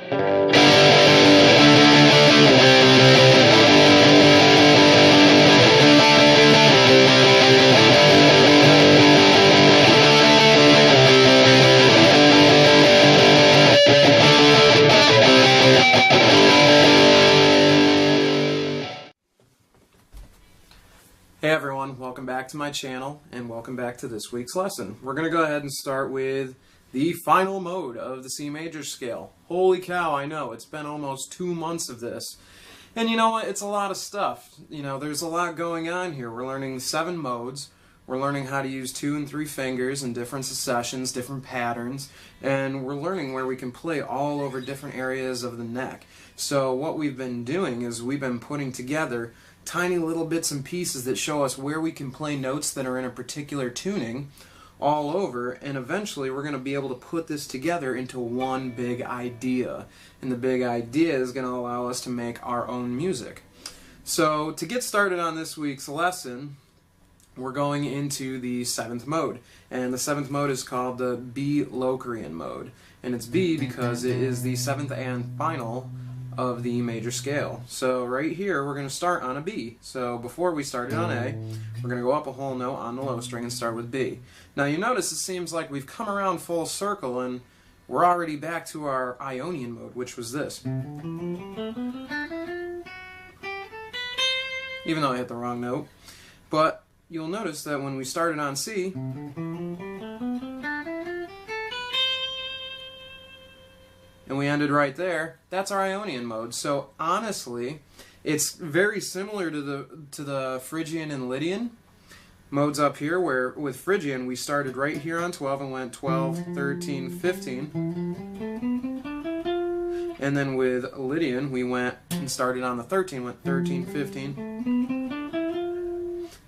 Hey everyone, welcome back to my channel and welcome back to this week's lesson. We're going to go ahead and start with the final mode of the C major scale. Holy cow, I know, it's been almost 2 months of this. And you know what, it's a lot of stuff. You know, there's a lot going on here. We're learning 7 modes. We're learning how to use 2 and 3 fingers in different successions, different patterns, and we're learning where we can play all over different areas of the neck. So what we've been doing is we've been putting together tiny little bits and pieces that show us where we can play notes that are in a particular tuning all over, and eventually we're going to be able to put this together into one big idea. And the big idea is going to allow us to make our own music. So to get started on this week's lesson, we're going into the 7th mode. And the 7th mode is called the B Locrian mode. And it's B because it is the 7th and final of the major scale. So right here we're going to start on a B. So before we started on A, we're going to go up a whole note on the low string and start with B. Now you notice it seems like we've come around full circle and we're already back to our Ionian mode, which was this. Even though I hit the wrong note. But you'll notice that when we started on C, and we ended right there, that's our Ionian mode. So honestly, it's very similar to the Phrygian and Lydian modes up here, where with Phrygian we started right here on 12 and went 12, 13, 15. And then with Lydian we went and started on the 13, went 13, 15.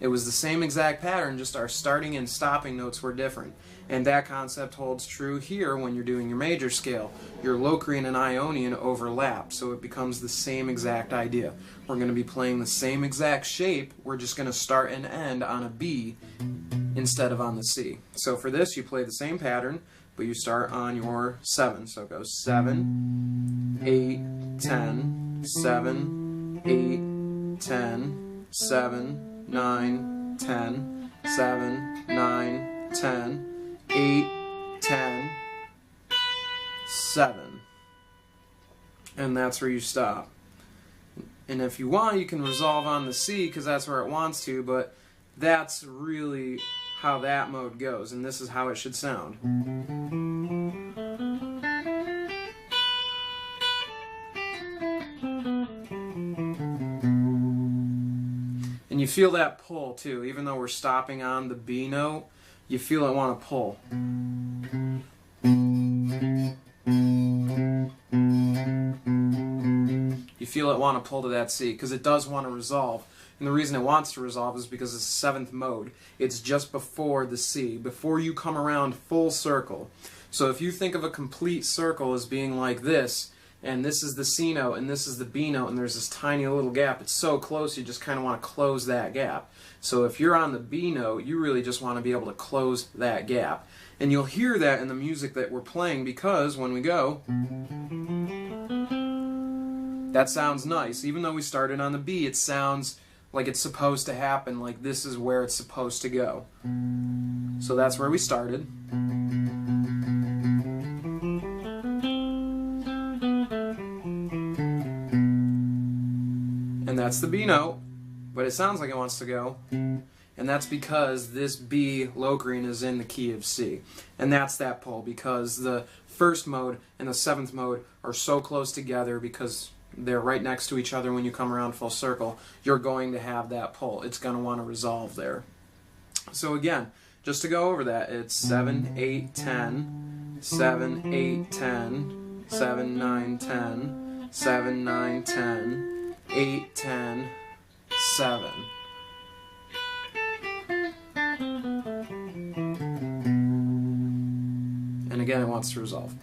It was the same exact pattern, just our starting and stopping notes were different. And that concept holds true here when you're doing your major scale. Your Locrian and Ionian overlap, so it becomes the same exact idea. We're going to be playing the same exact shape, we're just going to start and end on a B instead of on the C. So for this you play the same pattern, but you start on your 7. So it goes 7, 8, 10, 7, 8, 10, 7, 9, 10, 7, 9, 10, 8, 10, 7. And that's where you stop. And if you want, you can resolve on the C because that's where it wants to, but that's really how that mode goes, and this is how it should sound. And you feel that pull too, even though we're stopping on the B note, you feel it want to pull. You feel it want to pull to that C, because it does want to resolve. And the reason it wants to resolve is because it's 7th mode. It's just before the C, before you come around full circle. So if you think of a complete circle as being like this, and this is the C note, and this is the B note, and there's this tiny little gap. It's so close, you just kind of want to close that gap. So if you're on the B note, you really just want to be able to close that gap. And you'll hear that in the music that we're playing, because when we go, that sounds nice. Even though we started on the B, it sounds like it's supposed to happen, like this is where it's supposed to go. So that's where we started. And that's the B note, but it sounds like it wants to go. And that's because this B Locrian is in the key of C. And that's that pull, because the 1st mode and the 7th mode are so close together because they're right next to each other when you come around full circle. You're going to have that pull. It's going to want to resolve there. So again, just to go over that, it's 7, 8, 10, 7, 8, 10, 7, 9, 10, 7, 9, 10, 8, 10, 7. And again, it wants to resolve.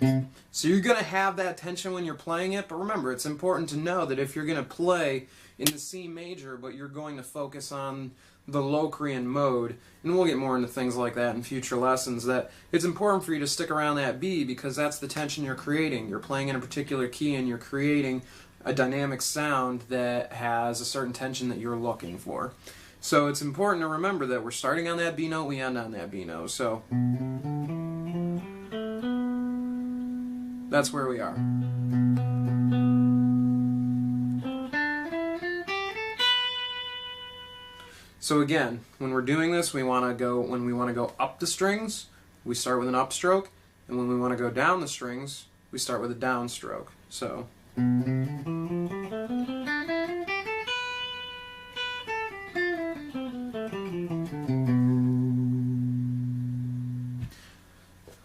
So you're going to have that tension when you're playing it, but remember, it's important to know that if you're going to play in the C major, but you're going to focus on the Locrian mode, and we'll get more into things like that in future lessons, that it's important for you to stick around that B because that's the tension you're creating. You're playing in a particular key and you're creating a dynamic sound that has a certain tension that you're looking for. So it's important to remember that we're starting on that B note, we end on that B note. So that's where we are. So again, when we're doing this, when we want to go up the strings, we start with an upstroke, and when we want to go down the strings, we start with a downstroke. So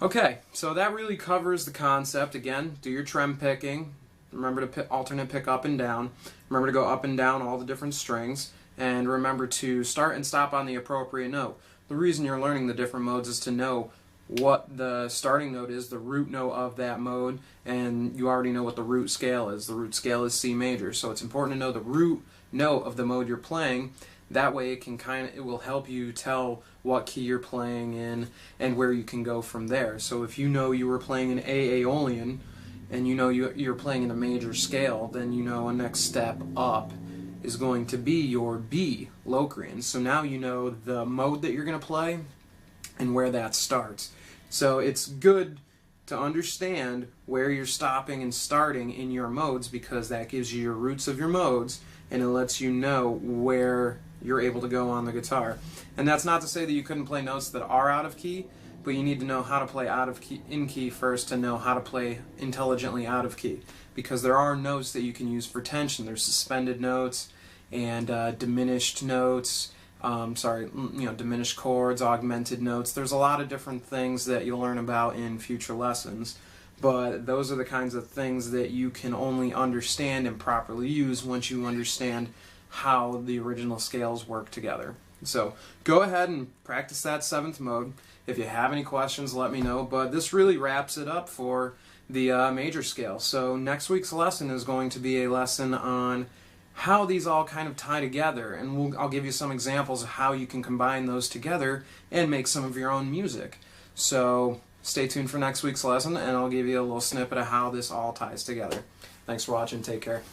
okay, so that really covers the concept. Again, do your trem picking. Remember to alternate pick up and down. Remember to go up and down all the different strings. And remember to start and stop on the appropriate note. The reason you're learning the different modes is to know what the starting note is, the root note of that mode, and you already know what the root scale is. The root scale is C major, so it's important to know the root note of the mode you're playing. That way it will help you tell what key you're playing in and where you can go from there. So if you know you were playing an A Aeolian and you know you're playing in a major scale, then you know a next step up is going to be your B Locrian. So now you know the mode that you're going to play and where that starts. So it's good to understand where you're stopping and starting in your modes, because that gives you your roots of your modes and it lets you know where you're able to go on the guitar. And that's not to say that you couldn't play notes that are out of key, but you need to know how to play in key first to know how to play intelligently out of key, because there are notes that you can use for tension. There's suspended notes and diminished notes, diminished chords, augmented notes. There's a lot of different things that you'll learn about in future lessons, but those are the kinds of things that you can only understand and properly use once you understand how the original scales work together. So go ahead and practice that 7th mode. If you have any questions, let me know, but this really wraps it up for the major scale. So next week's lesson is going to be a lesson on how these all kind of tie together, and I'll give you some examples of how you can combine those together and make some of your own music. So stay tuned for next week's lesson, and I'll give you a little snippet of how this all ties together. Thanks for watching. Take care.